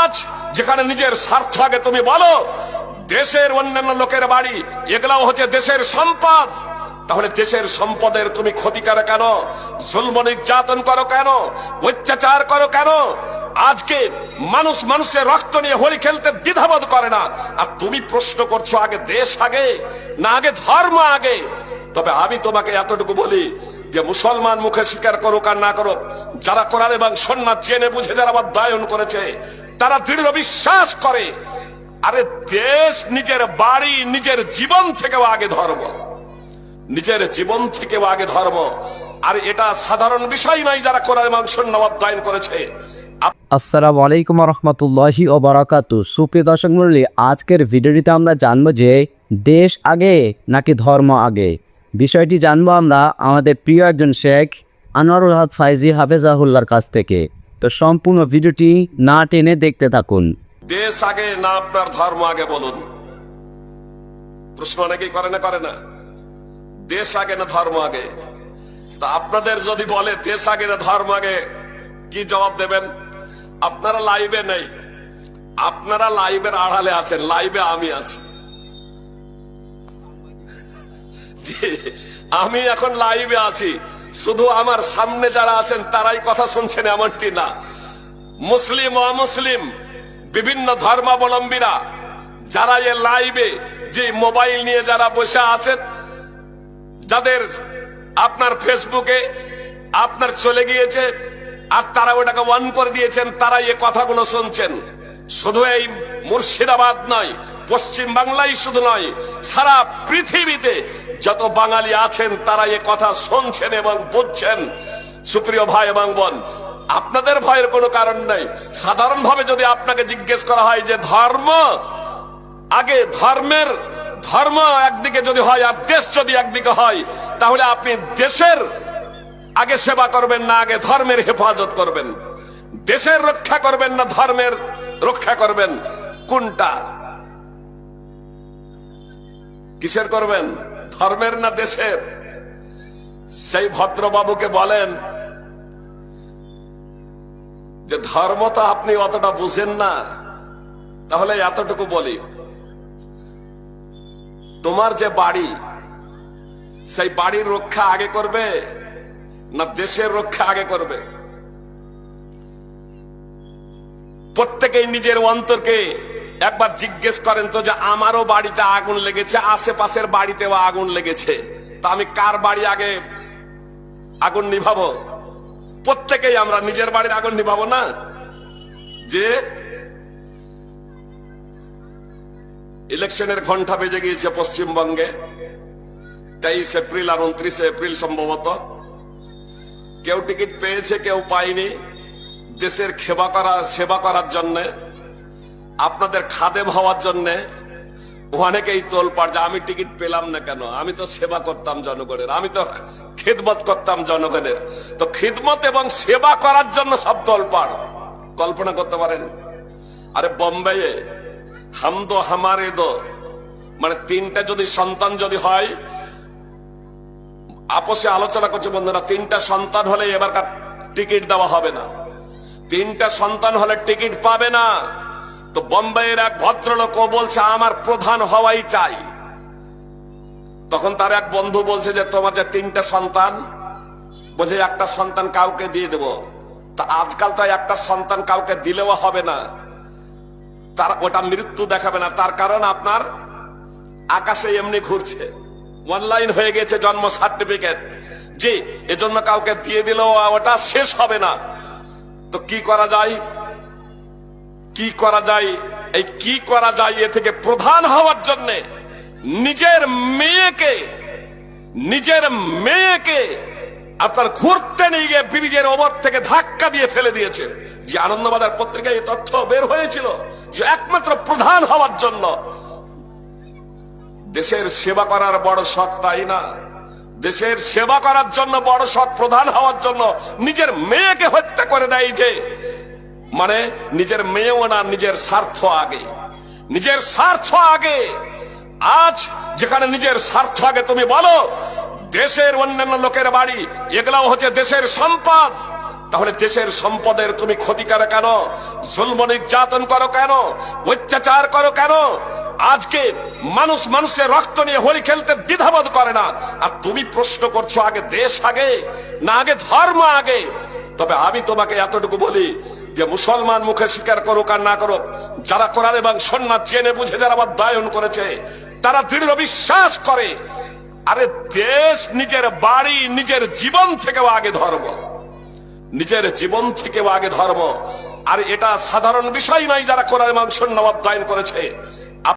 আজ যেখানে নিজের স্বার্থ আগে তুমি বলো, দেশের অন্যান্য লোকের বাড়ি এগুলাও হচ্ছে দেশের সম্পদ, তাহলে দেশের সম্পদের তুমি ক্ষতি করো কেন? জুলম নির্যাতন করো কেন? অত্যাচার করো কেন? আজকে মানুষ মানুষের রক্ত নিয়ে হোলি খেলতে দ্বিধাবোধ করে না, আর তুমি প্রশ্ন করছো আগে দেশ আগে না আগে ধর্ম আগে। তবে আমি তোমাকে এতটুকু বলি যে মুসলমান মুখে স্বীকার করুক আর না করুক, যারা কোরআন এবং সুন্নাহ জেনে বুঝে যারা অধ্যয়ন করেছে, তারা দৃঢ় বিশ্বাস করে আরে দেশ নিজের বাড়ি নিজের জীবন থেকেও আগে ধর্ম, নিজের জীবন থেকেও আগে ধর্ম। আর এটা সাধারণ বিষয় নয় যারা কোরআন এবং সুন্নাহ অধ্যয়ন করেছে। আসসালামু আলাইকুম রহমতুল্লাহি ও বারাকাতু। সুপ্রিয় দর্শক মণ্ডলী, আজকের ভিডিওটিতে আমরা জানবো যে দেশ আগে নাকি ধর্ম আগে। বিষয়টি জানবো আমরা আমাদের প্রিয় একজন শেখ আনোয়ারুল হক ফাইজি হাফেজাহুল্লাহর কাছ থেকে। তো সম্পূর্ণ ভিডিওটি না টেনে দেখতে থাকুন। দেশ আগে না আপনার ধর্ম আগে বলুন? প্রশ্ন অনেকেই করে না দেশ আগে না ধর্ম আগে। তা আপনাদের যদি বলে দেশ আগে না ধর্ম আগে, কি জবাব দেবেন? আপনারা লাইভে নেই, আপনারা লাইভের আড়ালে আছেন, লাইভে আমি আছি। আমি এখন লাইভে আছি, শুধু আমার সামনে যারা আছেন তারাই কথা শুনছেন এমনটি না। মুসলিম অমুসলিম বিভিন্ন ধর্মাবলম্বীরা যারা এ লাইভে যে মোবাইল নিয়ে যারা বসে আছেন, যাদের আপনার ফেসবুকে আপনার চলে গিয়েছে আর তারা ওটাকে অন করে দিয়েছেন, তারা এই কথাগুলো শুনছেন। শুধু এই মুর্শিদাবাদ নয়, পশ্চিম বাংলায় শুধু নয়, সারা পৃথিবীতে যত বাঙালি আছেন তারা এই কথা শুনছেন এবং বুঝছেন। সুপ্রিয় ভাই এবং বোন, আপনাদের ভয়ের কোনো কারণ নাই। সাধারণভাবে যদি আপনাকে জিজ্ঞেস করা হয় যে ধর্ম আগে, ধর্ম একদিকে যদি হয় আর দেশ যদি একদিকে হয়, তাহলে আপনি দেশের আগে সেবা করবেন না আগে ধর্মের হেফাজত করবেন? দেশের রক্ষা করবেন না ধর্মের রক্ষা করবেন? কোনটা? কিসের করবেন, ধর্মের না দেশের? সেই ভদ্রবাবুকে বলেন যে ধর্ম তো আপনি অতটা বুঝেন না, তাহলে এতটুকু বলি, তোমার যে বাড়ি, সেই বাড়ির রক্ষা আগে করবে না দেশের রক্ষা আগে করবে? প্রত্যেকেই নিজের অন্তরকে একবার জিজ্ঞেস করেন তো যে আমারও বাড়িতে আগুন লেগেছে, আশেপাশের বাড়িতেও আগুন লেগেছে, তা আমি কার বাড়ি আগে আগুন নিভাবো? প্রত্যেকেই আমরা নিজের বাড়ির আগুন নিভাবো না? যে ইলেকশনের ঘন্টা বেজে গিয়েছে পশ্চিমবঙ্গে, 23 এপ্রিল আর 29 এপ্রিল সম্ভবত। কেউ টিকিট পেয়েছে, কেউ পায়নি। দেশের সেবা করার জন্য, আপনাদের খাদেম হওয়ার জন্য অনেকেই তোলপাড় যে আমি টিকিট পেলাম না কেন, আমি তো সেবা করতাম জনগণের, আমি তো খিদমত করতাম জনগণের। তো খিদমত এবং সেবা করার জন্য সব তোলপাড়। কল্পনা করতে পারেন? আরে বোম্বেয়ে হাম দো হামারে দো, মানে তিনটা যদি সন্তান যদি হয়, আপোষে আলোচনা করছে বন্ধুরা, তিনটা সন্তান হলে এবারকার টিকিট দেওয়া হবে না, তিনটা সন্তান হলে টিকিট পাবে না। তো বোম্বের এক ভদ্রলোক বলছে আমার প্রধান হওয়াই চাই। তখন তার এক বন্ধু বলছে যে তোমার যে তিনটা সন্তান, বলছে একটা সন্তান কাউকে দিয়ে দেব। তা আজকাল তো একটা সন্তান কাউকে দিলেও হবে না, তার ওটা মৃত্যু দেখাবে না। তার কারণ আপনার আকাশে এমনি ঘুরছে, অনলাইন হয়ে গেছে জন্ম সার্টিফিকেট, জি, এজন্য কাউকে দিয়ে দিলেও ওটা শেষ হবে না। তো কি করা যায়? কি করা যায়? এই কি করা যায় এ থেকে প্রধান হওয়ার জন্য নিজের মেয়েকে আপনার ঘুরতে নিয়ে গিয়ে ব্রিজের ওপর থেকে ধাক্কা দিয়ে ফেলে দিয়েছে। যে আনন্দবাজার পত্রিকায় এই তথ্য বের হয়েছিল যে একমাত্র প্রধান হওয়ার জন্য দেশের সেবা করার বড় শখ, তাই না? দেশের সেবা করার জন্য বড় শখ, প্রধান হওয়ার জন্য নিজের মেয়েকে হত্যা করে দেয়। যে মানে নিজের মেয়েও না, নিজের স্বার্থ আগে, নিজের স্বার্থ আগে। আজ যেখানে নিজের স্বার্থ আগে তুমি বলো, দেশের অন্যান্য লোকের বাড়ি এগুলাও হচ্ছে দেশের সম্পদ, তাহলে দেশের সম্পদের তুমি ক্ষতি করো কেন? জুলম নির্যাতন করো কেন? অত্যাচার করো কেন? আজকে মানুষ মানুষের রক্ত নিয়ে হোলি খেলতে দ্বিধাবোধ করে না, আর তুমি প্রশ্ন করছো আগে দেশ আগে না আগে ধর্ম আগে? তবে আমি তোমাকে এতটুকু বলি যে মুসলমান মুখে স্বীকার করুক আর না করুক, যারা কোরআন এবং সুন্নাহ জেনে বুঝে যারা অধ্যয়ন করেছে, তারা দৃঢ় বিশ্বাস করে আরে দেশ নিজের বাড়ি নিজের জীবন থেকেও আগে ধর্ম, নিজের জীবন থেকেও আগে ধর্ম। আর এটা সাধারণ বিষয় নয়, যারা কোরআন এবং সুন্নাহ অধ্যয়ন করেছে